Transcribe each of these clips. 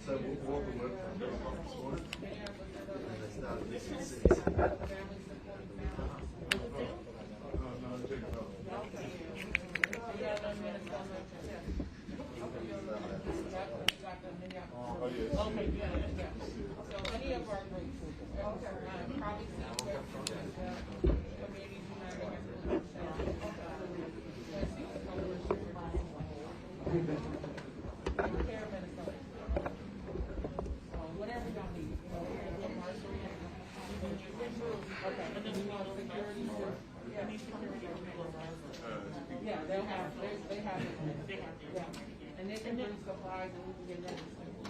So we'll work with this morning, and it's not at least in cities. Okay, yeah. So any of our groups, probably communities whatever y'all need. Okay, and then we want security. Yeah, they'll have, they have it. Yeah, and they can bring supplies and we can get that.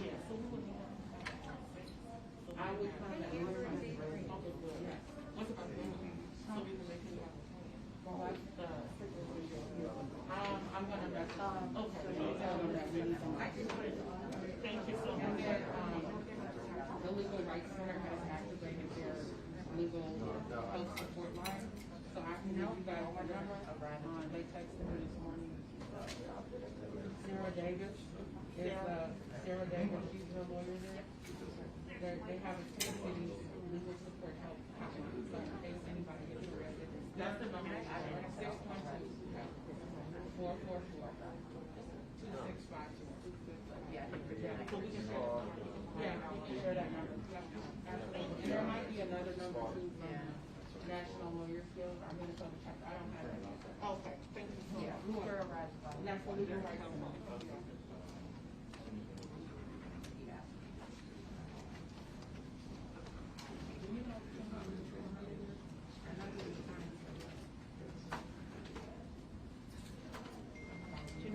Yeah, so we would. I would come and I'm gonna mess okay. Thank you so much. The Legal Rights Center has activated their legal health support line. So I can help you guys my number. They texted me this morning. Sarah Davis. Sarah Davis, she's the lawyer there. They have a 10-city legal support help hotline. So in case anybody gets arrested, that's the number. 612-444-2652. Yeah, so we can share. Yeah, we can share that number. Absolutely. And there might be another number too from National Lawyer Skills. I'm going to double check. I don't have it. Okay, thank you so much. Yeah, National Legal Rights.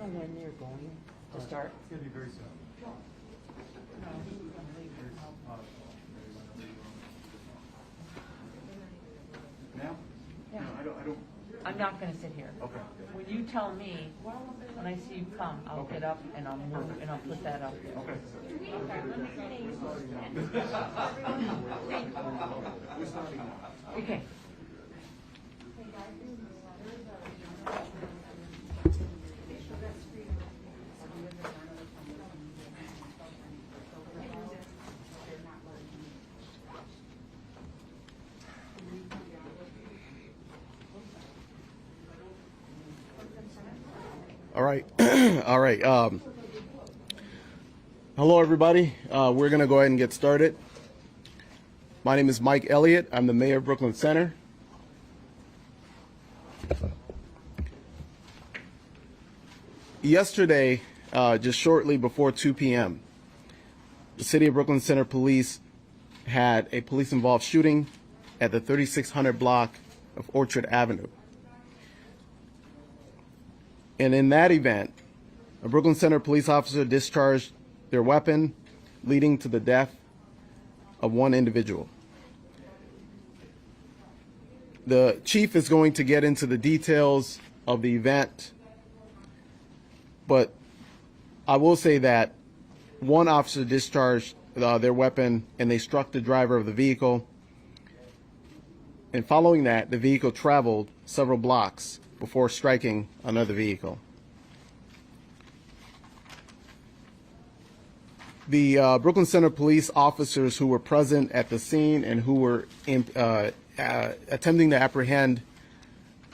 When they're going to start? It's going to be very soon. Now? Yeah. No, I don't. I'm not going to sit here. Okay. When you tell me, when I see you come, I'll get up and I'll move and I'll put that up there. Okay. Okay. All right. All right. Hello, everybody. We're going to go ahead and get started. My name is Mike Elliott. I'm the mayor of Brooklyn Center. Yesterday, just shortly before 2 p.m., the City of Brooklyn Center Police had a police-involved shooting at the 3600 block of Orchard Avenue. And in that event, a Brooklyn Center police officer discharged their weapon, leading to the death of one individual. The chief is going to get into the details of the event, but I will say that one officer discharged their weapon and they struck the driver of the vehicle. And following that, the vehicle traveled several blocks before striking another vehicle. The Brooklyn Center police officers who were present at the scene and who were attempting to apprehend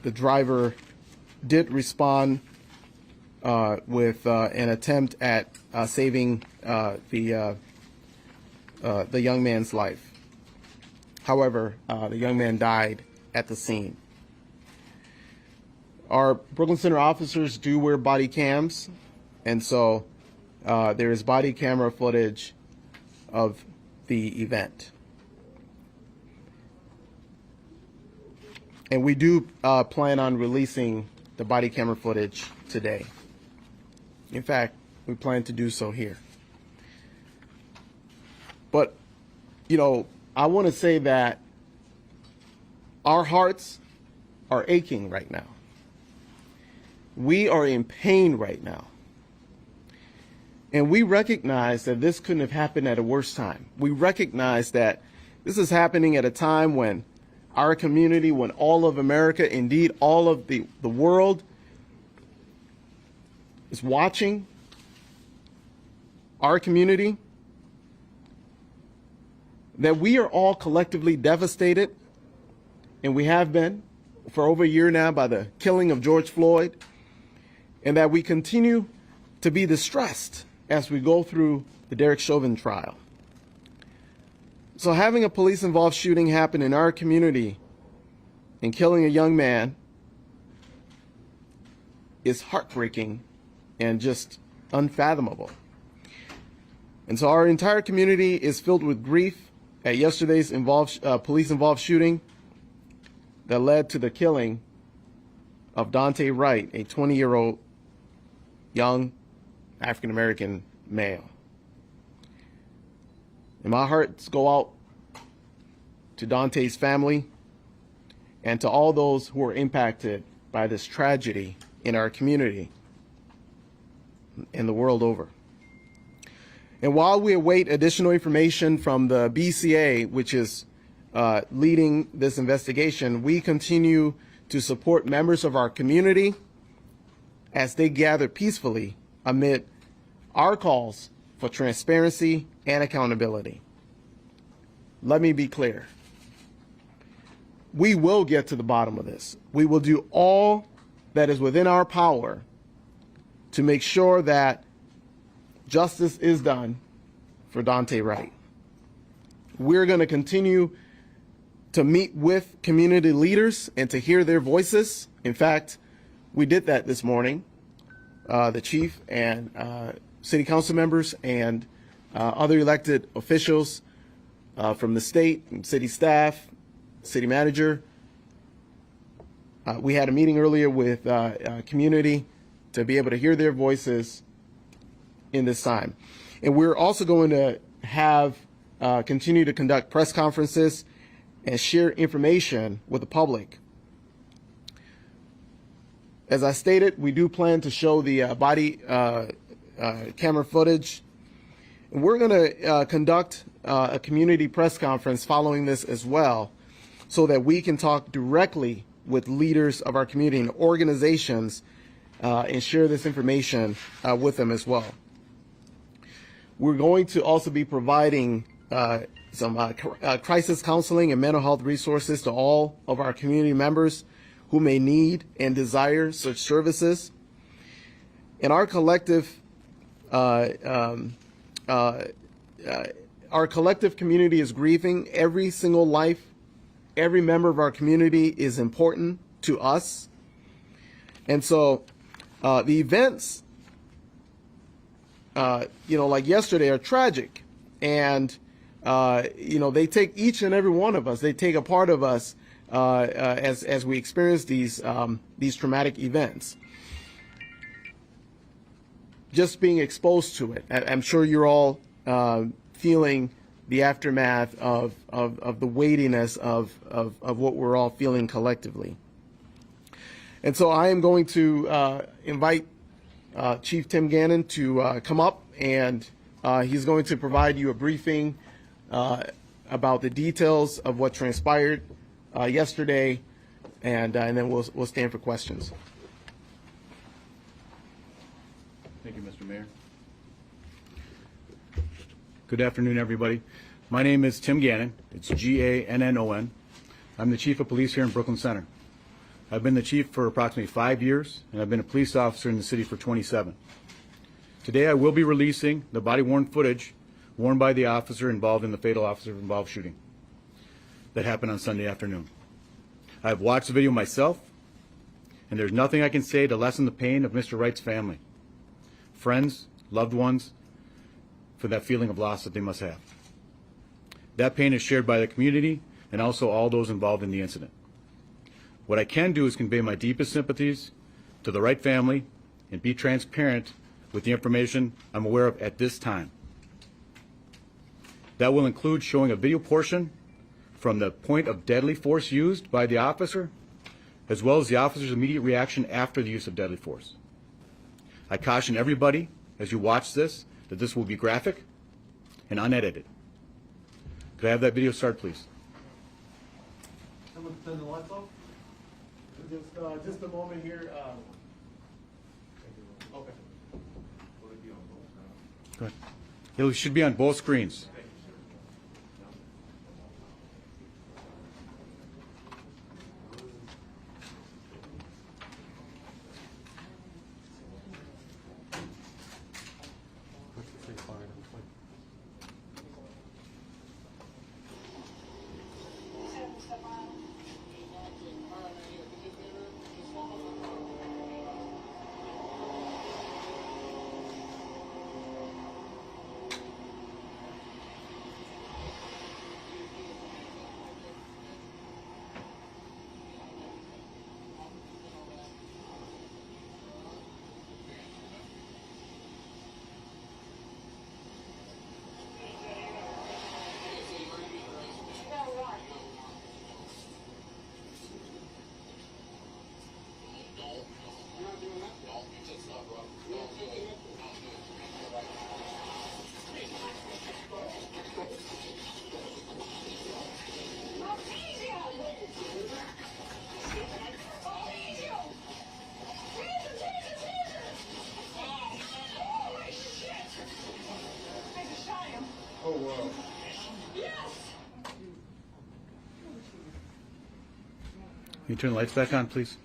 the driver did respond with an attempt at saving the young man's life. However, the young man died at the scene. Our Brooklyn Center officers do wear body cams, and so there is body camera footage of the event. And we do plan on releasing the body camera footage today. In fact, we plan to do so here. But, you know, I want to say that our hearts are aching right now. We are in pain right now. And we recognize that this couldn't have happened at a worse time. We recognize that this is happening at a time when our community, when all of America, indeed all of the world, is watching our community, that we are all collectively devastated, and we have been for over a year now by the killing of George Floyd, and that we continue to be distressed as we go through the Derek Chauvin trial. So having a police-involved shooting happen in our community and killing a young man is heartbreaking and just unfathomable. And so our entire community is filled with grief at yesterday's police-involved shooting that led to the killing of Daunte Wright, a 20-year-old young African-American male. And my hearts go out to Daunte's family and to all those who are impacted by this tragedy in our community and the world over. And while we await additional information from the BCA, which is leading this investigation, we continue to support members of our community as they gather peacefully amid our calls for transparency and accountability. Let me be clear. We will get to the bottom of this. We will do all that is within our power to make sure that justice is done for Daunte Wright. We're going to continue to meet with community leaders and to hear their voices. In fact, we did that this morning. The chief and city council members and other elected officials from the state and city staff, city manager. We had a meeting earlier with community to be able to hear their voices in this time. And we're also going to have continue to conduct press conferences and share information with the public. As I stated, we do plan to show the body camera footage. And we're going to conduct a community press conference following this as well, so that we can talk directly with leaders of our community and organizations and share this information with them as well. We're going to also be providing some crisis counseling and mental health resources to all of our community members who may need and desire such services. And our collective community is grieving. Every single life, every member of our community is important to us. And so the events, like yesterday, are tragic. And, they take each and every one of us. They take a part of us as we experience these traumatic events. Just being exposed to it, I'm sure you're all feeling the aftermath of the weightiness of what we're all feeling collectively. And so I am going to invite Chief Tim Gannon to come up, and he's going to provide you a briefing about the details of what transpired yesterday, and then we'll stand for questions. Thank you, Mr. Mayor. Good afternoon, everybody. My name is Tim Gannon. It's Gannon. I'm the Chief of Police here in Brooklyn Center. I've been the chief for approximately 5 years, and I've been a police officer in the city for 27. Today, I will be releasing the body-worn footage worn by the officer involved in the fatal officer-involved shooting that happened on Sunday afternoon. I've watched the video myself, and there's nothing I can say to lessen the pain of Mr. Wright's family, friends, loved ones, for that feeling of loss that they must have. That pain is shared by the community and also all those involved in the incident. What I can do is convey my deepest sympathies to the Wright family and be transparent with the information I'm aware of at this time. That will include showing a video portion from the point of deadly force used by the officer as well as the officer's immediate reaction after the use of deadly force. I caution everybody as you watch this that this will be graphic and unedited. Could I have that video start, please? Someone turn the lights off? Just a moment here. Okay. Go ahead. It should be on both screens. Oh, wow. Can you turn the lights back on, please?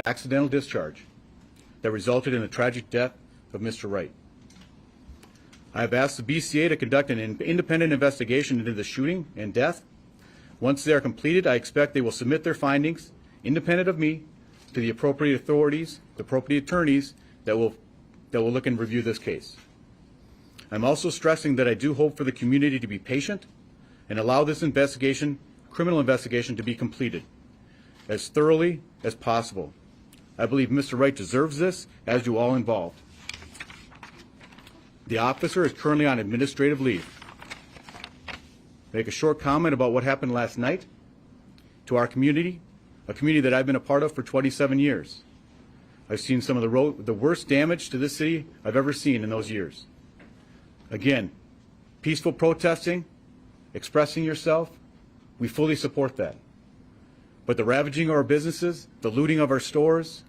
Accidental discharge that resulted in the tragic death of Mr. Wright. I have asked the BCA to conduct an independent investigation into the shooting and death. Once they are completed, I expect they will submit their findings, independent of me, to the appropriate authorities, the appropriate attorneys that will look and review this case. I'm also stressing that I do hope for the community to be patient and allow this investigation, criminal investigation, to be completed as thoroughly as possible. I believe Mr. Wright deserves this, as do all involved. The officer is currently on administrative leave. Make a short comment about what happened last night to our community, a community that I've been a part of for 27 years. I've seen some of the worst damage to this city I've ever seen in those years. Again, peaceful protesting, expressing yourself, we fully support that. But the ravaging of our businesses, the looting of our stores,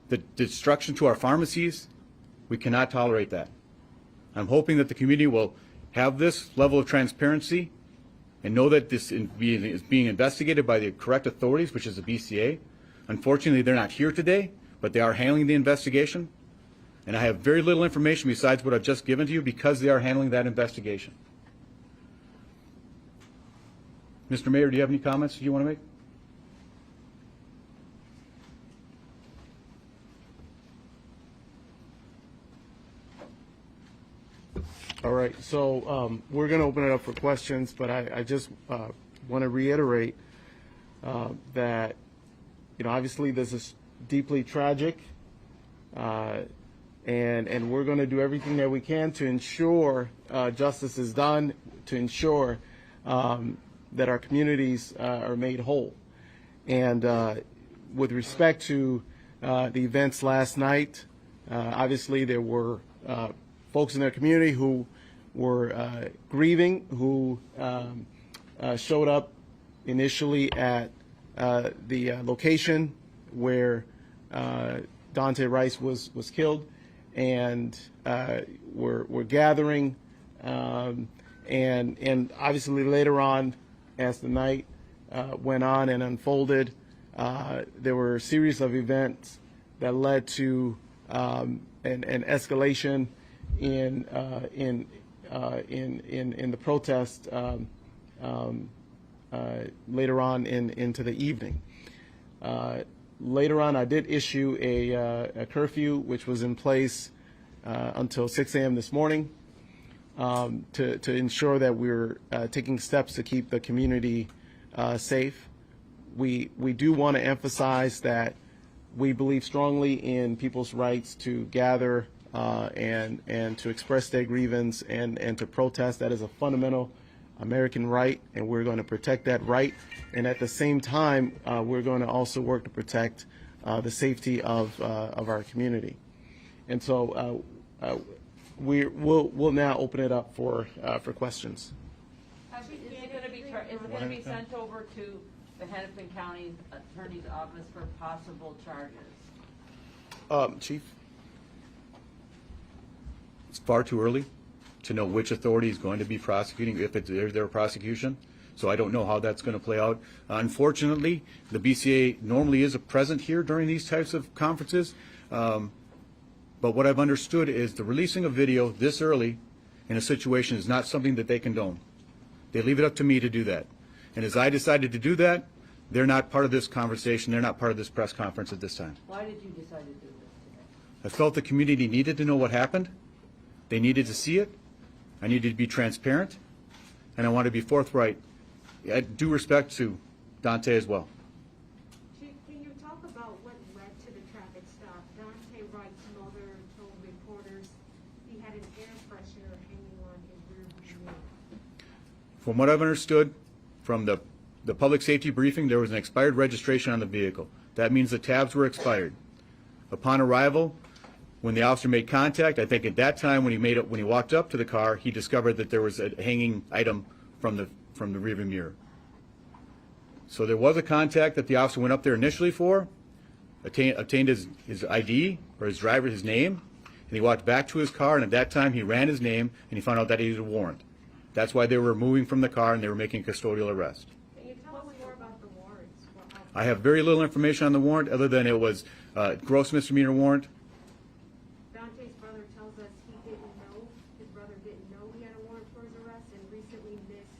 the destruction to our pharmacies, we cannot tolerate that. I'm hoping that the community will have this level of transparency and know that this is being investigated by the correct authorities, which is the BCA. Unfortunately, they're not here today, but they are handling the investigation. And I have very little information besides what I've just given to you because they are handling that investigation. Mr. Mayor, do you have any comments you want to make? All right, so we're going to open it up for questions, but I just want to reiterate that, obviously this is deeply tragic, and we're going to do everything that we can to ensure justice is done, to ensure that our communities are made whole. And with respect to the events last night, obviously there were folks in their community who were grieving, who showed up initially at the location where Daunte Wright was killed, and were gathering, and obviously later on, as the night went on and unfolded, there were a series of events that led to an escalation in the protest later on into the evening. Later on, I did issue a curfew, which was in place until 6 a.m. this morning, to ensure that we're taking steps to keep the community safe. We do want to emphasize that we believe strongly in people's rights to gather and to express their grievance and to protest. That is a fundamental American right, and we're going to protect that right. And at the same time, we're going to also work to protect the safety of our community. And so we'll now open it up for questions. Is it going to be sent over to the Hennepin County Attorney's Office for possible charges? Chief? It's far too early to know which authority is going to be prosecuting, if it's their prosecution. So I don't know how that's going to play out. Unfortunately, the BCA normally is present here during these types of conferences. But what I've understood is the releasing of video this early in a situation is not something that they condone. They leave it up to me to do that. And as I decided to do that, they're not part of this conversation. They're not part of this press conference at this time. Why did you decide to do this today? I felt the community needed to know what happened. They needed to see it. I needed to be transparent. And I want to be forthright. I due respect to Daunte as well. Chief, can you talk about what led to the traffic stop? Daunte Wright's mother told reporters he had an air freshener hanging on his rear view mirror. From what I've understood from the public safety briefing, there was an expired registration on the vehicle. That means the tabs were expired. Upon arrival, when the officer made contact, I think at that time when he walked up to the car, he discovered that there was a hanging item from the rearview mirror. So there was a contact that the officer went up there initially for, obtained his ID or his name, and he walked back to his car, and at that time he ran his name and he found out that he had a warrant. That's why they were moving from the car and they were making a custodial arrest. Can you tell us more about the warrants? I have very little information on the warrant other than it was a gross misdemeanor warrant. Dante's brother tells us his brother didn't know he had a warrant for his arrest and recently missed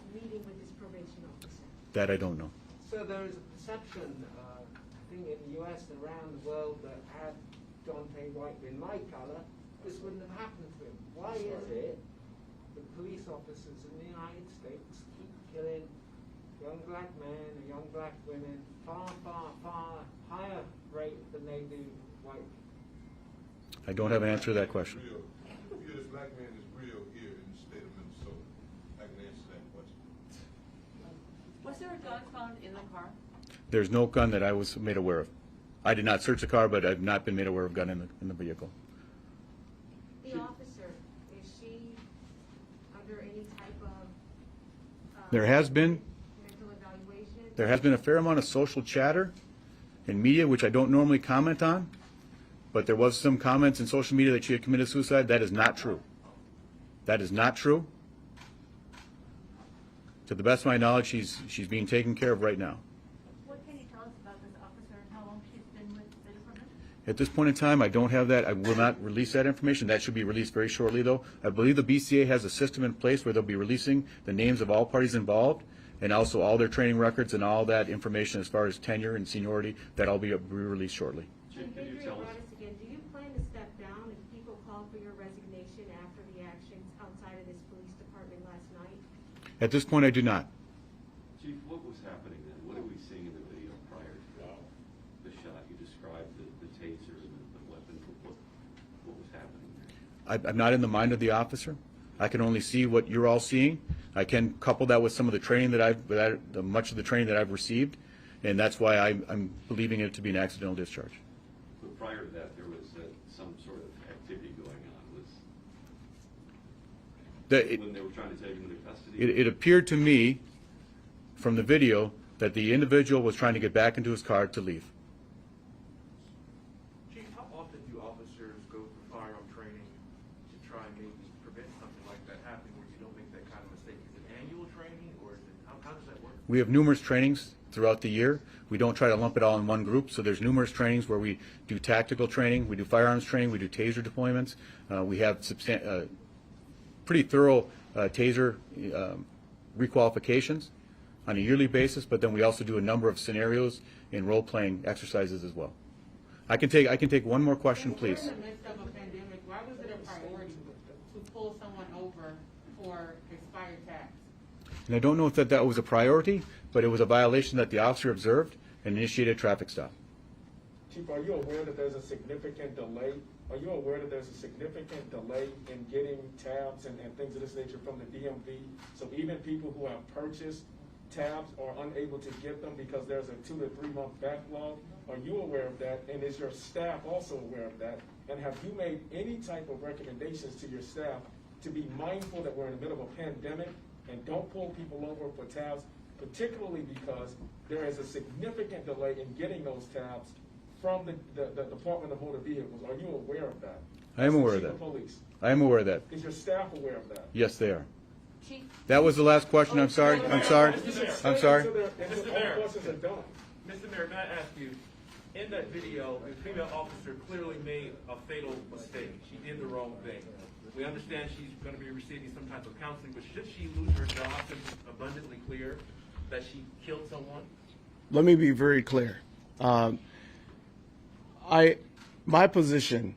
meeting with his probation officer. That I don't know. So there is a perception, I think in the US and around the world, that had Daunte Wright been my color, this wouldn't have happened to him. Why is it that police officers in the United States keep killing young black men and young black women far, far, far higher rate than they do white people? I don't have an answer to that question. This black man is real here in the state of Minnesota. I can answer that question. Was there a gun found in the car? There's no gun that I was made aware of. I did not search the car, but I've not been made aware of a gun in the vehicle. The officer, is she under any type of There has been mental evaluation? There has been a fair amount of social chatter in media, which I don't normally comment on, but there was some comments in social media that she had committed suicide. That is not true. That is not true. To the best of my knowledge, she's being taken care of right now. What can you tell us about this officer and how long she's been with the department? At this point in time, I don't have that. I will not release that information. That should be released very shortly, though. I believe the BCA has a system in place where they'll be releasing the names of all parties involved and also all their training records and all that information as far as tenure and seniority. That'll be released shortly. And Adrian Broadus again, do you plan to step down if people call for your resignation after the actions outside of this police department last night? At this point, I do not. Chief, what was happening then? What are we seeing in the video prior to the shot? You described the taser and the weapon. What was happening there? I'm not in the mind of the officer. I can only see what you're all seeing. I can couple that with some of the training much of the training that I've received, and that's why I'm believing it to be an accidental discharge. But prior to that, there was some sort of activity going on. when they were trying to take him into custody? It appeared to me from the video that the individual was trying to get back into his car to leave. Chief, how often do officers go through firearm training to try and maybe prevent something like that happening where you don't make that kind of mistake? Is it annual training, or is it, how does that work? We have numerous trainings throughout the year. We don't try to lump it all in one group, so there's numerous trainings where we do tactical training, we do firearms training, we do taser deployments. We have pretty thorough taser requalifications on a yearly basis, but then we also do a number of scenarios and role-playing exercises as well. I can take one more question, please. In the midst of a pandemic, why was it a priority to pull someone over for expired tax? And I don't know if that was a priority, but it was a violation that the officer observed and initiated a traffic stop. Chief, are you aware that there's a significant delay? Are you aware that there's a significant delay in getting tabs and things of this nature from the DMV? So even people who have purchased tabs are unable to get them because there's a 2 to 3 month backlog. Are you aware of that? And is your staff also aware of that? And have you made any type of recommendations to your staff to be mindful that we're in the middle of a pandemic and don't pull people over for tabs, particularly because there is a significant delay in getting those tabs from the Department of Motor Vehicles? Are you aware of that? I am aware of Chief that. Police. I am aware of that. Is your staff aware of that? Yes, they are. Chief, That was the last question. I'm sorry. I'm sorry. I'm sorry. Mr. Mayor. All questions are done. Mr. Mayor, can I ask you, in that video, the female officer clearly made a fatal mistake. She did the wrong thing. We understand she's going to be receiving some type of counseling, but should she lose her job, since it's abundantly clear that she killed someone? Let me be very clear. My position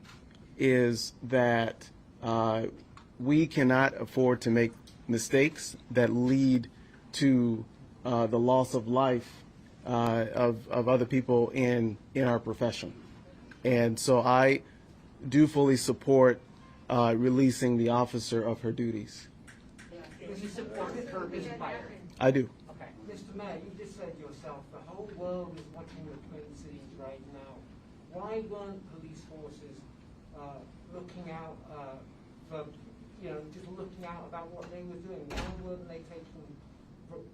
is that we cannot afford to make mistakes that lead to the loss of life of other people in our profession. And so I do fully support releasing the officer of her duties. do you support her being fired? I do. Okay. Mr. Mayor, you just said yourself, the whole world is watching the Twin Cities right now. Why weren't police forces looking out for, just looking out about what they were doing? Why weren't they taking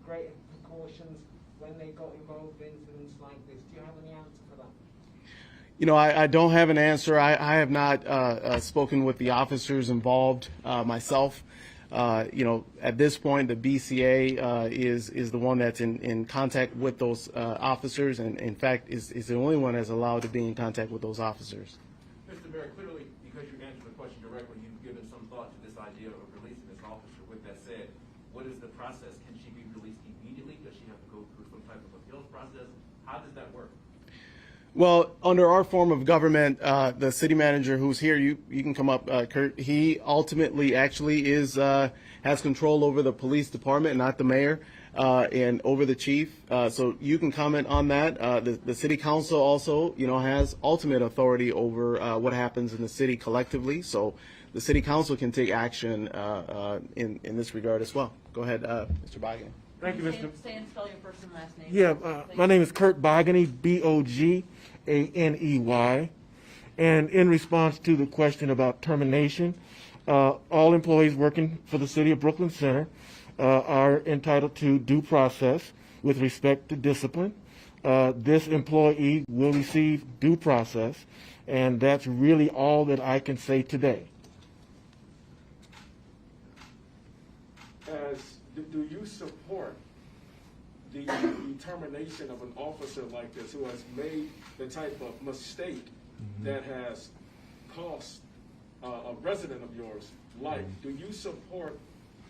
greater precautions when they got involved in incidents like this? Do you have any answer for that? I don't have an answer. I have not spoken with the officers involved myself. At this point, the BCA is the one that's in contact with those officers, and in fact is the only one that's allowed to be in contact with those officers. Mr. Mayor, clearly, because you answered the question directly, you've given some thought to this idea of releasing this officer. With that said, what is the process? Can she be released immediately? Does she have to go through some type of appeals process? How does that work? Well, under our form of government, the city manager who's here, you can come up, Kurt. He ultimately actually has control over the police department, not the mayor, and over the chief. So you can comment on that. The city council also, has ultimate authority over what happens in the city collectively. So the city council can take action in this regard as well. Go ahead, Mr. Bagan. Thank you, Mr. Say and spell your first and last name. Yeah, please. my name is Kurt Bogany, Boganey. And in response to the question about termination, all employees working for the city of Brooklyn Center are entitled to due process with respect to discipline. This employee will receive due process, and that's really all that I can say today. Do you support the termination of an officer like this who has made the type of mistake that has cost a resident of yours life? Do you support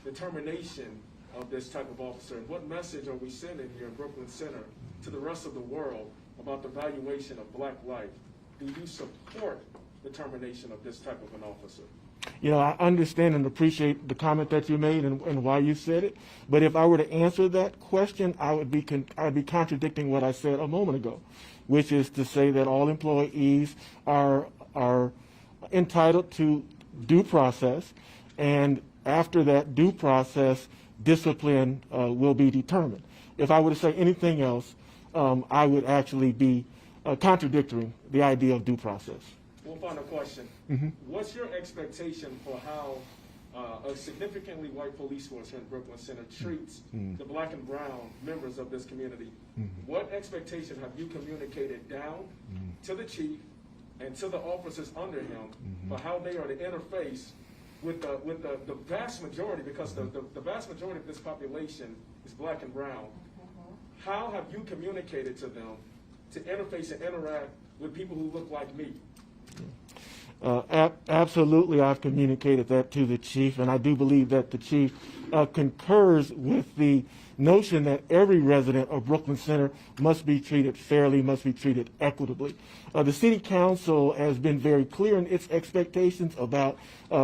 the termination of this type of officer? And what message are we sending here in Brooklyn Center to the rest of the world about the valuation of black life? Do you support the termination of this type of an officer? I understand and appreciate the comment that you made and why you said it. But if I were to answer that question, I would be contradicting what I said a moment ago, which is to say that all employees are entitled to due process, and after that due process, discipline will be determined. If I were to say anything else, I would actually be contradicting the idea of due process. One final question. What's your expectation for how a significantly white police force here in Brooklyn Center treats the black and brown members of this community, what expectation have you communicated down to the chief and to the officers under him for how they are to interface with the vast majority, because the vast majority of this population is black and brown? How have you communicated to them to interface and interact with people who look like me? Absolutely, I've communicated that to the chief, and I do believe that the chief concurs with the notion that every resident of Brooklyn Center must be treated fairly, must be treated equitably. The city council has been very clear in its expectations about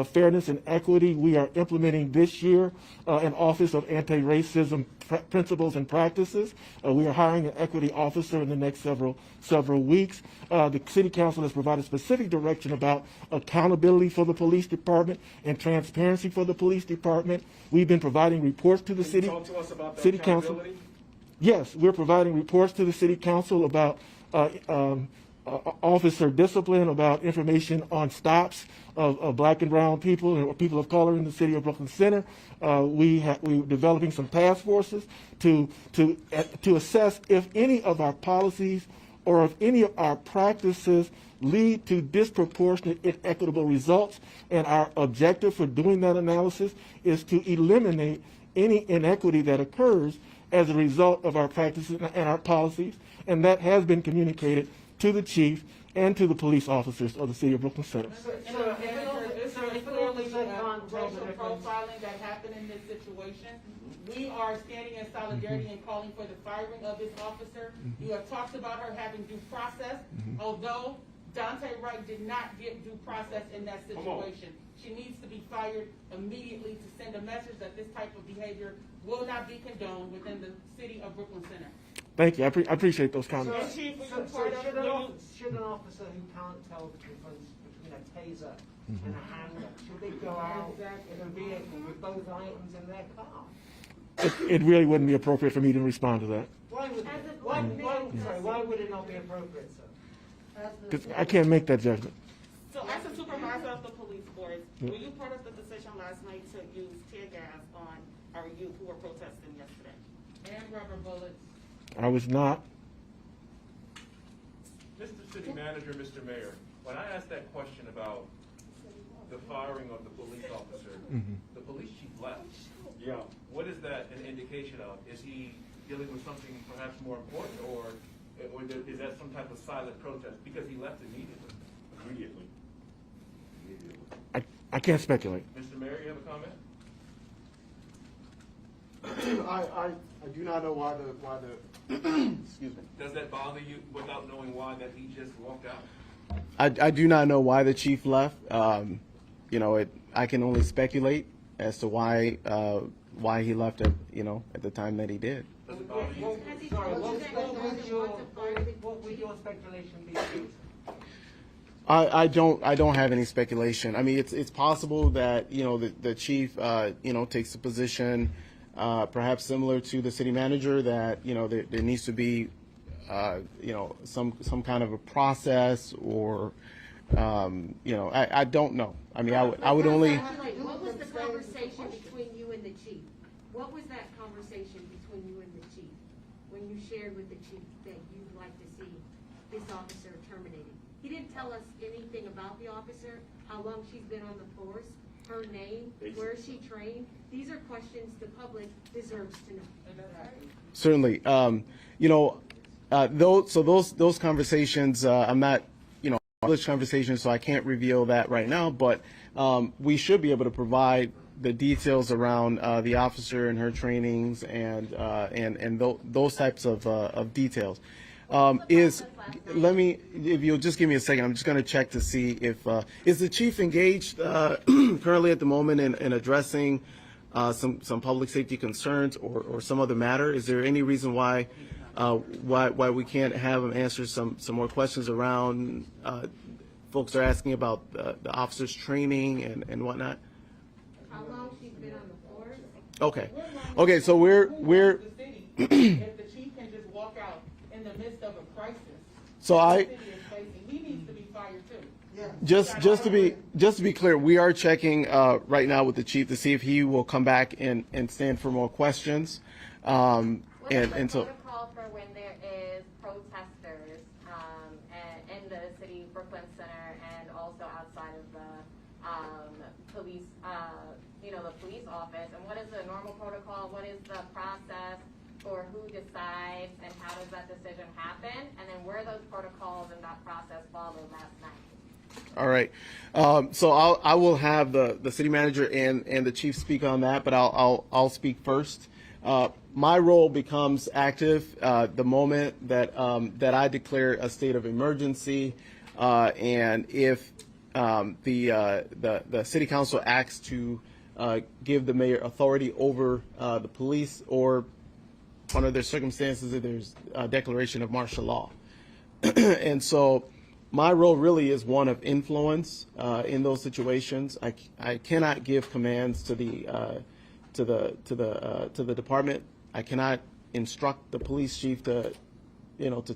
fairness and equity. We are implementing this year an Office of Anti-Racism Principles and Practices. We are hiring an equity officer in the next several weeks. The city council has provided specific direction about accountability for the police department and transparency for the police department. We've been providing reports to the city. Talk to us about the City council. accountability. Yes, we're providing reports to the city council about officer discipline, about information on stops of black and brown people or people of color in the city of Brooklyn Center. We're developing some task forces to assess if any of our policies or if any of our practices lead to disproportionate inequitable results. And our objective for doing that analysis is to eliminate any inequity that occurs as a result of our practices and our policies. And that has been communicated to the chief and to the police officers of the city of Brooklyn Center. Is there clearly racial profiling that happened in this situation? We are standing in solidarity and calling for the firing of this officer. You have talked about her having due process, although Daunte Wright did not get due process in that situation. She needs to be fired immediately to send a message that this type of behavior will not be condoned within the city of Brooklyn Center. Thank you. I appreciate those comments. Should an officer who can't tell the difference between a taser and a handgun, should they go out in a vehicle with both items in their car? It really wouldn't be appropriate for me to respond to that. Why would it not be appropriate, sir? Because I can't make that judgment. So as a supervisor of the police force, were you part of the decision last night to use tear gas on our youth who were protesting yesterday? And rubber bullets. I was not. Mr. City Manager, Mr. Mayor, when I asked that question about the firing of the police officer, the police chief left. Yeah. What is that an indication of? Is he dealing with something perhaps more important, or is that some type of silent protest? Because he left immediately. I can't speculate. Mr. Mayor, you have a comment? I do not know why the excuse me. Does that bother you without knowing why that he just walked out? I do not know why the chief left. I can only speculate as to why he left at the time that he did. Does it bother you? What would your speculation be? I don't have any speculation. I mean, it's possible that the chief takes a position perhaps similar to the city manager, that there needs to be some kind of a process, or I don't know. I mean, I would only. What was the conversation between you and the chief? What was that conversation between you and the chief when you shared with the chief that you'd like to see this officer terminated? He didn't tell us anything about the officer, how long she's been on the force, her name, where she trained. These are questions the public deserves to know. Certainly. Those conversations, I'm not, public conversations, so I can't reveal that right now, but we should be able to provide the details around the officer and her trainings and those types of details. If you'll just give me a second, I'm just going to check to see if is the chief engaged currently at the moment in addressing some public safety concerns or some other matter. Is there any reason why we can't have him answer some more questions around folks are asking about the officers' training and whatnot? How long she's been on the force? Okay, so we're If the chief can just walk out in the midst of a crisis, so the city is facing, he needs to be fired too. Just to be clear, we are checking right now with the chief to see if he will come back and stand for more questions. What is the And so protocol for when there is protesters in the city Brooklyn Center and also outside of the police, the police office? And what is the normal protocol? What is the process for who decides and how does that decision happen? And then were those protocols and that process followed last night? all right, so I will have the city manager and the chief speak on that, but I'll speak first. My role becomes active the moment that I declare a state of emergency, and if the city council acts to give the mayor authority over the police, or under their circumstances if there's a declaration of martial law. And so my role really is one of influence in those situations. I cannot give commands to the department. I cannot instruct the police chief to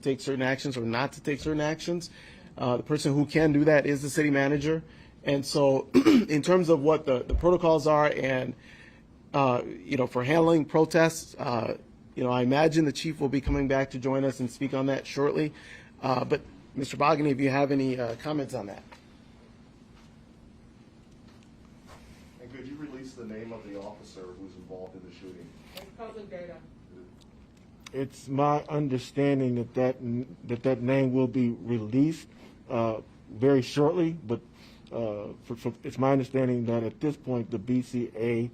take certain actions or not to take certain actions. The person who can do that is the city manager. And so in terms of what the protocols are and, for handling protests, I imagine the chief will be coming back to join us and speak on that shortly. But Mr. Bogany, if you have any comments on that. And could you release the name of the officer who's involved in the shooting? It's public data. It's my understanding that name will be released very shortly, but it's my understanding that at this point the BCA,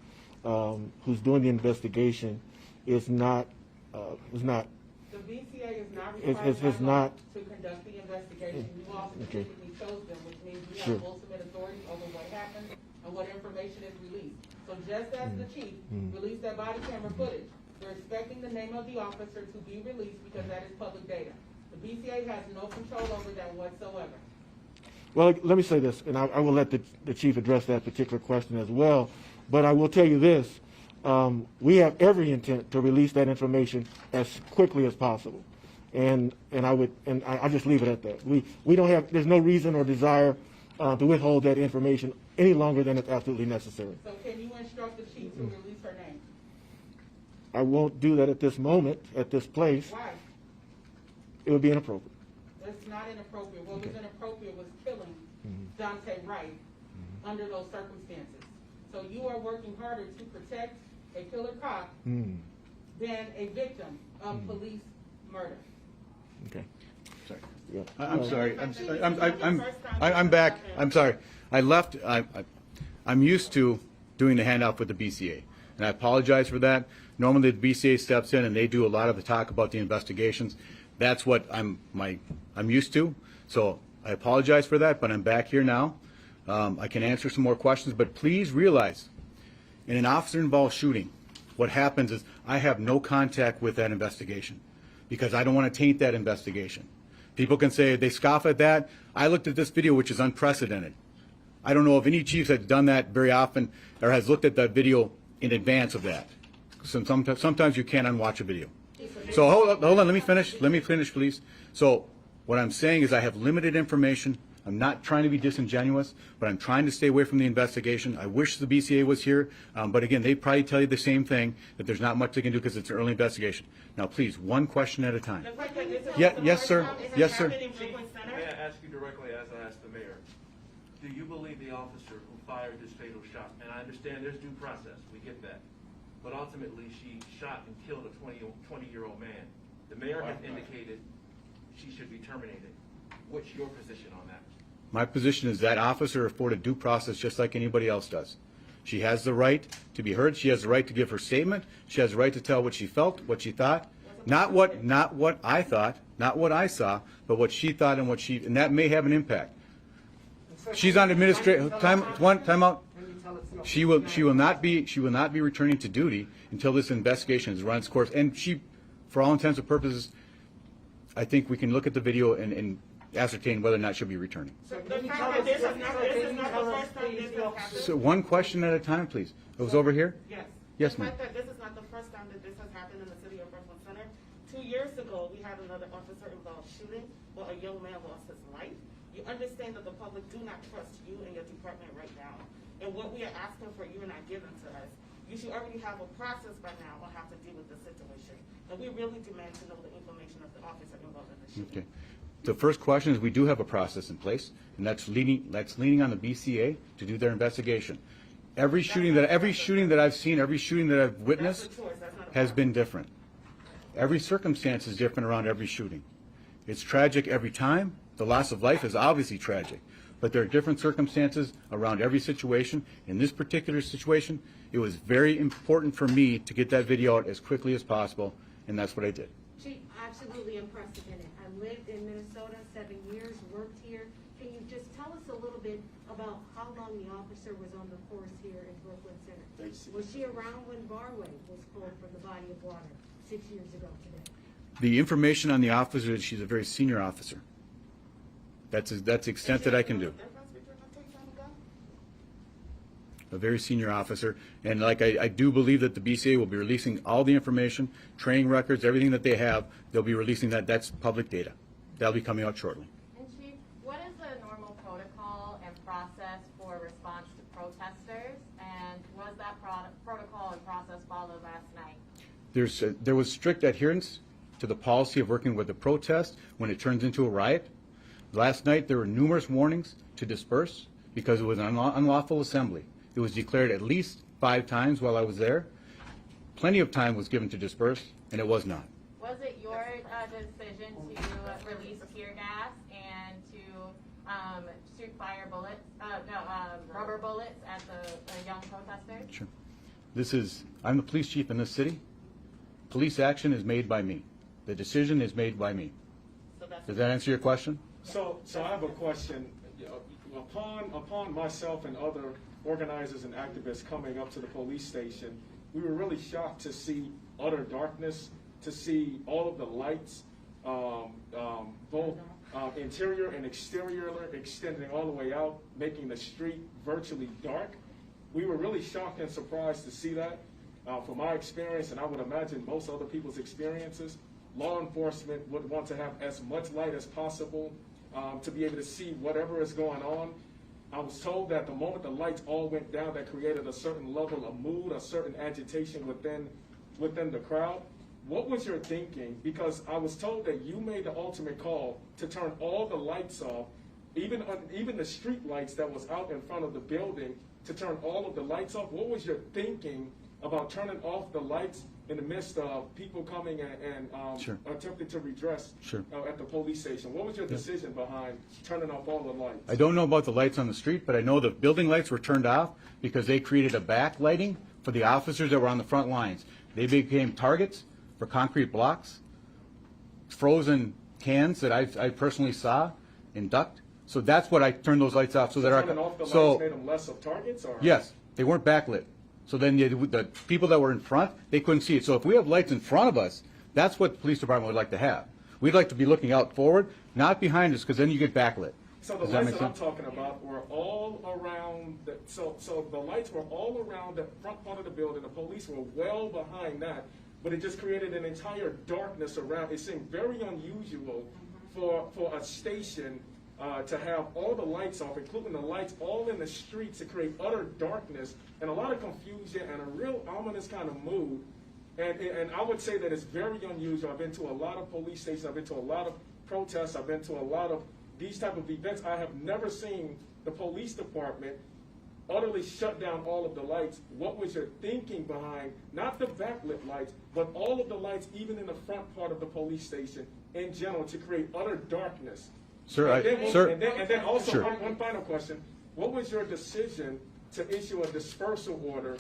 who's doing the investigation, is not. The BCA is not required not to conduct the investigation. You all Okay. specifically chose them, which means you Sure. have ultimate authority over what happened and what information is released. So just as the chief released that body camera footage, we're expecting the name of the officer to be released because that is public data. The BCA has no control over that whatsoever. Well, let me say this, and I will let the chief address that particular question as well. But I will tell you this: we have every intent to release that information as quickly as possible, and I'll just leave it at that. We don't have. There's no reason or desire to withhold that information any longer than it's absolutely necessary. So can you instruct the chief to release her name? I won't do that at this moment, at this place. Why? It would be inappropriate. It's not inappropriate. What was inappropriate was killing Daunte Wright under those circumstances. So you are working harder to protect a killer cop than a victim of police murder. Okay. Sorry. Yeah. I'm sorry. I'm back. I'm sorry. I left. I'm used to doing the handoff with the BCA, and I apologize for that. Normally, the BCA steps in and they do a lot of the talk about the investigations. That's what I'm used to. So I apologize for that, but I'm back here now. I can answer some more questions, but please realize, in an officer-involved shooting, what happens is I have no contact with that investigation because I don't want to taint that investigation. People can say they scoff at that. I looked at this video, which is unprecedented. I don't know if any chief has done that very often or has looked at that video in advance of that. Sometimes you can't unwatch a video. So hold on, let me finish, please. So what I'm saying is I have limited information. I'm not trying to be disingenuous, but I'm trying to stay away from the investigation. I wish the BCA was here, but again, they probably tell you the same thing, that there's not much they can do because it's an early investigation. Now, please, one question at a time. Yes, sir. Yes, sir. May I ask you directly, as I asked the mayor, do you believe the officer who fired this fatal shot, and I understand there's due process, we get that, but ultimately she shot and killed a 20-year-old man. The mayor has indicated she should be terminated. What's your position on that? My position is that officer afforded due process just like anybody else does. She has the right to be heard. She has the right to give her statement. She has the right to tell what she felt, what she thought. Not what I thought, not what I saw, but what she thought and that may have an impact. She's on administrative time out. She will not be returning to duty until this investigation has run its course. And she, for all intents and purposes, I think we can look at the video and ascertain whether or not she'll be returning. So the fact that this is not the first time this has happened. So one question at a time, please. It was over here? Yes. Yes, ma'am. The fact that this is not the first time that this has happened in the city of Brooklyn Center. 2 years ago, we had another officer-involved shooting where a young man lost his life. You understand that the public do not trust you and your department right now. And what we are asking for, you are not giving to us. You should already have a process by now on how to deal with the situation. And we really demand to know the information of the officer involved in the shooting. Okay. The first question is we do have a process in place, and that's leaning on the BCA to do their investigation. Every shooting that I've seen, every shooting that I've witnessed has been different. Every circumstance is different around every shooting. It's tragic every time. The loss of life is obviously tragic, but there are different circumstances around every situation. In this particular situation, it was very important for me to get that video out as quickly as possible, and that's what I did. Chief, absolutely unprecedented. I lived in Minnesota 7 years, worked here. Can you just tell us a little bit about how long the officer was on the force here in Brooklyn Center? Was she around when Barway was pulled from the body of water 6 years ago today? The information on the officer is she's a very senior officer. That's the extent that I can do. A very senior officer, and like I do believe that the BCA will be releasing all the information, training records, everything that they have. They'll be releasing that. That's public data. That'll be coming out shortly. And Chief, what is the normal protocol and process for response to protesters? And was that protocol and process followed last night? There was strict adherence to the policy of working with the protest when it turns into a riot. Last night there were numerous warnings to disperse because it was an unlawful assembly. It was declared at least 5 times while I was there. Plenty of time was given to disperse, and it was not. Was it your decision to release tear gas and to shoot rubber bullets at the young protesters? Sure. I'm the police chief in this city. Police action is made by me. The decision is made by me. Does that answer your question? So I have a question. Upon myself and other organizers and activists coming up to the police station, we were really shocked to see utter darkness, to see all of the lights, both interior and exterior, extending all the way out, making the street virtually dark. We were really shocked and surprised to see that. From my experience, and I would imagine most other people's experiences, law enforcement would want to have as much light as possible to be able to see whatever is going on. I was told that the moment the lights all went down, that created a certain level of mood, a certain agitation within the crowd. What was your thinking? Because I was told that you made the ultimate call to turn all the lights off, even the street lights that was out in front of the building, to turn all of the lights off. What was your thinking about turning off the lights in the midst of people coming and attempting to redress at the police station? What was your decision behind turning off all the lights? I don't know about the lights on the street, but I know the building lights were turned off because they created a backlighting for the officers that were on the front lines. They became targets for concrete blocks, frozen cans that I personally saw and ducked. So that's what I turned those lights off. So that turning off the lights made them less of targets? Or? Yes, they weren't backlit. So then the people that were in front, they couldn't see it. So if we have lights in front of us, that's what the police department would like to have. We'd like to be looking out forward, not behind us, because then you get backlit. So the lights that I'm talking about were all around, so the lights were all around the front part of the building. The police were well behind that, but it just created an entire darkness around. It seemed very unusual for a station to have all the lights off, including the lights all in the streets, to create utter darkness and a lot of confusion and a real ominous kind of mood. And I would say that it's very unusual. I've been to a lot of police stations. I've been to a lot of protests. I've been to a lot of these type of events. I have never seen the police department utterly shut down all of the lights. What was your thinking behind, not the backlit lights, but all of the lights, even in the front part of the police station in general, to create utter darkness? Sir, and then also one final question. What was your decision to issue a dispersal order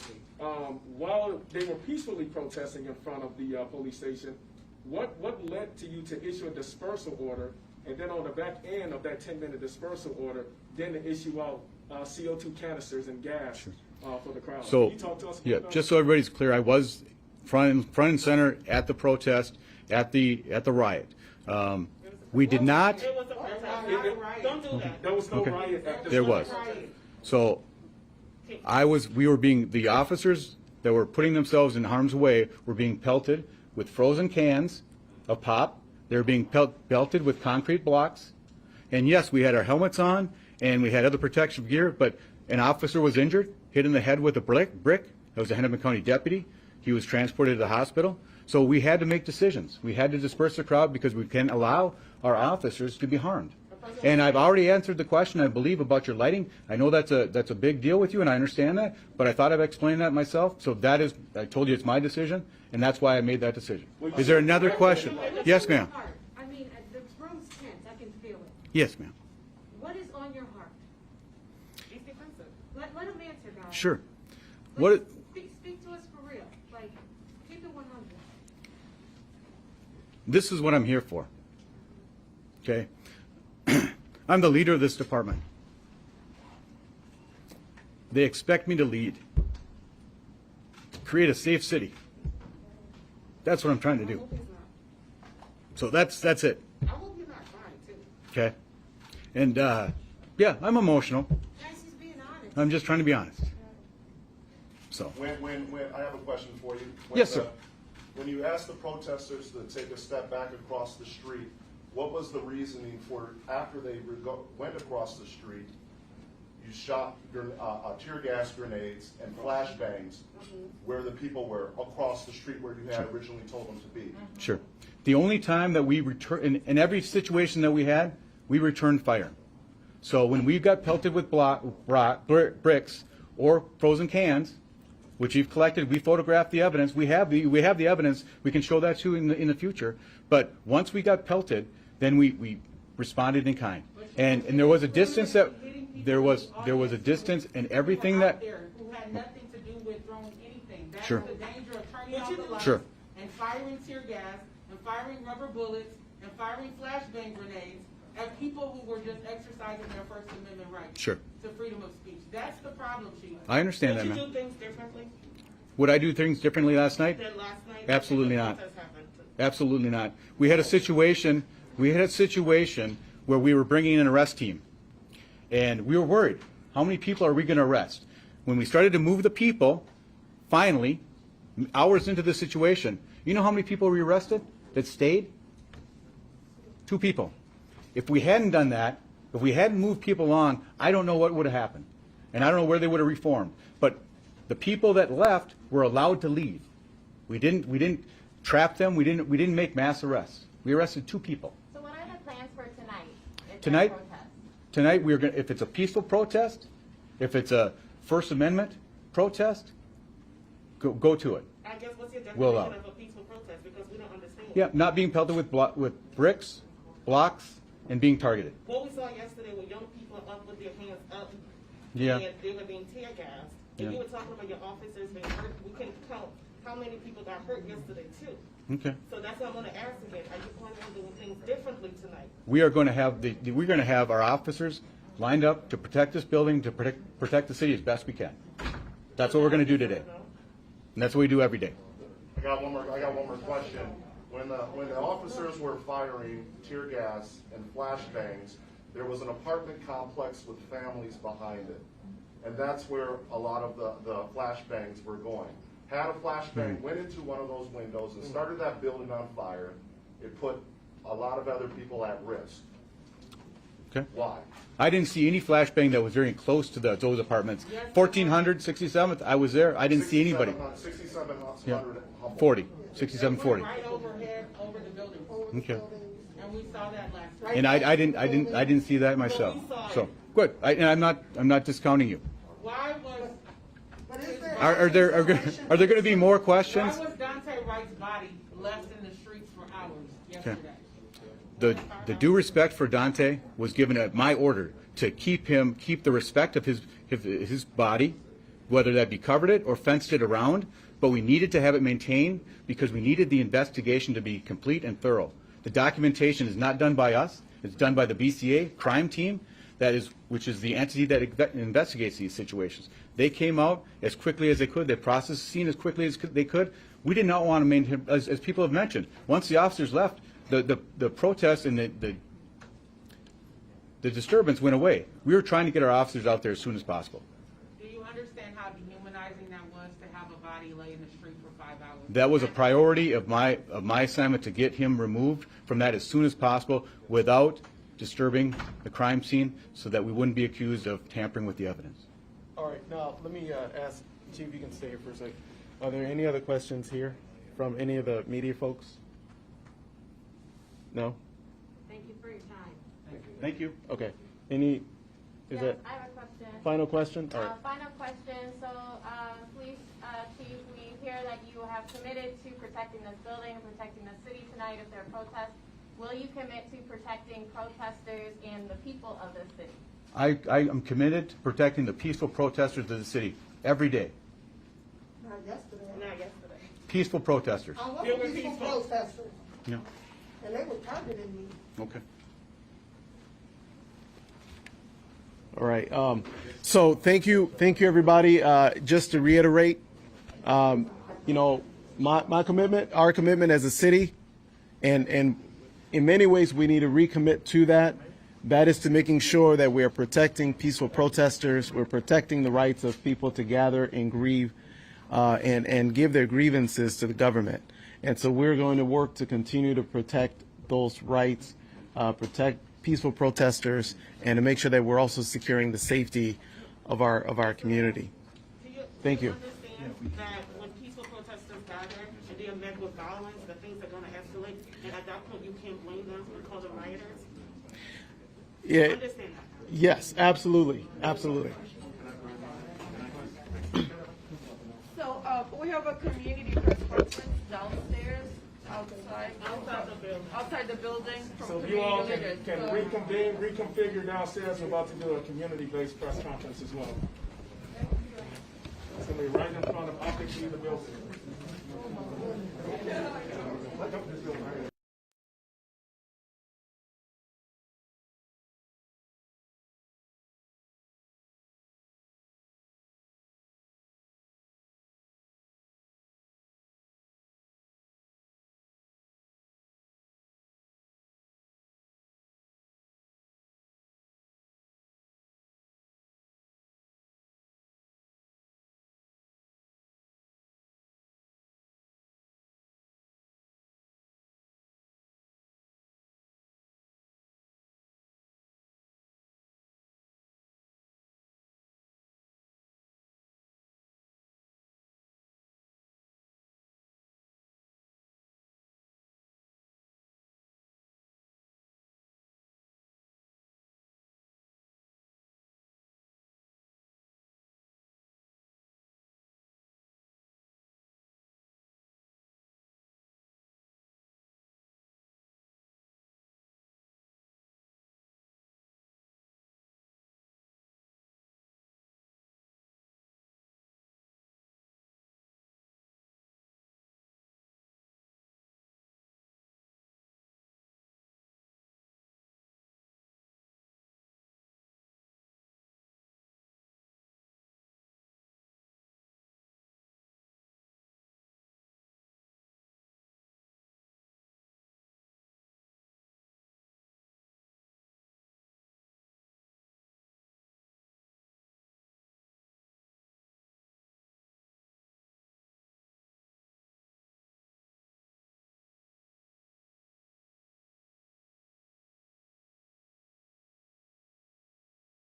while they were peacefully protesting in front of the police station? What led to you to issue a dispersal order, and then on the back end of that 10-minute dispersal order, then to issue out CO2 canisters and gas for the crowd? So, can you talk to us about that? Just so everybody's clear, I was front and center at the protest, at the riot. We did not. Don't do that. There was no riot at this There was. So the officers that were putting themselves in harm's way were being pelted with frozen cans of pop. They were being pelted with concrete blocks. And yes, we had our helmets on and we had other protection gear, but an officer was injured, hit in the head with a brick. That was a Hennepin County deputy. He was transported to the hospital. So we had to make decisions. We had to disperse the crowd because we can't allow our officers to be harmed. And I've already answered the question, I believe, about your lighting. I know that's a big deal with you, and I understand that, but I thought I've explained that myself. So that is, I told you it's my decision, and that's why I made that decision. Is there another question? Yes, ma'am. I mean, the room's tense, I can feel it. Yes, ma'am. What is on your heart? Let him answer, guys. Sure. Like, speak to us for real. Like, keep it 100. This is what I'm here for. Okay? I'm the leader of this department. They expect me to lead, to create a safe city. That's what I'm trying to do. So that's it. I hope you're not crying too. Okay? And yeah, I'm emotional. Guys, he's being honest. I'm just trying to be honest. So. When I have a question for you. Yes, sir. When you asked the protesters to take a step back across the street, what was the reasoning for, after they went across the street, you shot tear gas grenades and flashbangs where the people were across the street where you had originally told them to be? Sure. The only time that we return, in every situation that we had, we returned fire. So when we got pelted with bricks or frozen cans, which you've collected, we photographed the evidence. We have the evidence. We can show that to you in the future. But once we got pelted, then we responded in kind. And there was a distance that there was a distance and everything that. Who had nothing to do with throwing anything. That's Sure. the danger of turning off the lights Sure. and firing tear gas and firing rubber bullets and firing flashbang grenades at people who were just exercising their First Amendment right Sure. to freedom of speech. That's the problem, Chief. I understand that, Did you ma'am. do things differently Would I do things differently last night? than last night? Absolutely not. Protests happened. Absolutely not. We had a situation where we were bringing in an arrest team, and we were worried. How many people are we going to arrest? When we started to move the people, finally, hours into the situation, you know how many people we arrested that stayed? 2 people. If we hadn't done that, if we hadn't moved people along, I don't know what would have happened, and I don't know where they would have reformed. But the people that left were allowed to leave. We didn't trap them. We didn't make mass arrests. We arrested 2 people. So what are the plans for tonight? Tonight we're going. If it's a peaceful protest, if it's a First Amendment protest, go to it. I guess what's your We'll definition allow. of a peaceful protest? Because we don't understand. Yeah, not being pelted with bricks, blocks, and being targeted. What we saw yesterday were young people up with their hands up. Yeah. And they were being tear gassed. And Yeah. you were talking about your officers being hurt. We can count how many people got hurt yesterday too. Okay. So that's what I'm going to ask again. Are you planning on doing things differently tonight? We are going to have our officers lined up to protect this building, to protect the city as best we can. That's what we're going to do today, and that's what we do every day. I got one more question. When the officers were firing tear gas and flashbangs, there was an apartment complex with families behind it, and that's where a lot of the flashbangs were going. Had a flashbang went into one of those windows and started that building on fire, it put a lot of other people at risk. Okay. Why? I didn't see any flashbang that was very close to those apartments. 1400, 67th, I was there. I didn't see anybody. 6700 Yeah. Humboldt. 40, 6740. Right overhead, over the building. Okay. And we saw that last night. And I didn't see that myself. we saw So it. good. And I'm not discounting you. Why was Are there going to be more questions? Why was Daunte Wright's body left in the streets for hours yesterday? The due respect for Daunte was given at my order to keep the respect of his body, whether that be covered it or fenced it around, but we needed to have it maintained because we needed the investigation to be complete and thorough. The documentation is not done by us, it's done by the BCA crime team, which is the entity that investigates these situations. They came out as quickly as they could, they processed the scene as quickly as they could. We did not want to maintain, as people have mentioned, once the officers left, the protests and the disturbance went away. We were trying to get our officers out there as soon as possible. Do you understand how dehumanizing that was to have a body lay in the street for 5 hours? That was a priority of my assignment, to get him removed from that as soon as possible without disturbing the crime scene so that we wouldn't be accused of tampering with the evidence. All right, now let me ask, Chief, you can stay here for a second. Are there any other questions here from any of the media folks? No? Thank you for your time. Thank you. Okay. Any, is Yes, that I have a question. final question? All right. Final question. So, Police Chief, we hear that you have committed to protecting this building and protecting the city tonight if there are protests. Will you commit to protecting protesters and the people of the city? I am committed to protecting the peaceful protesters of the city every day. Not yesterday. Not yesterday. Peaceful protesters. I was a peaceful protester, Yeah. and they were targeting me. Okay. All right. So thank you, everybody. Just to reiterate, you know, my commitment, our commitment as a city, and in many ways we need to recommit to that. That is to making sure that we are protecting peaceful protesters. We're protecting the rights of people to gather and grieve, and give their grievances to the government. And so we're going to work to continue to protect those rights, protect peaceful protesters, and to make sure that we're also securing the safety of our community. Thank you. Understand that when peaceful protesters gather and they are met with violence, that things are going to escalate, and at that point you can't blame them and call them rioters? Yeah. Understand that? Yes, absolutely, absolutely. So, we have a community press conference downstairs, outside the building from So if you all community can leaders. reconvene, reconfigure downstairs, we're about to do a community-based press conference as well. It's gonna be right in front of optically the building.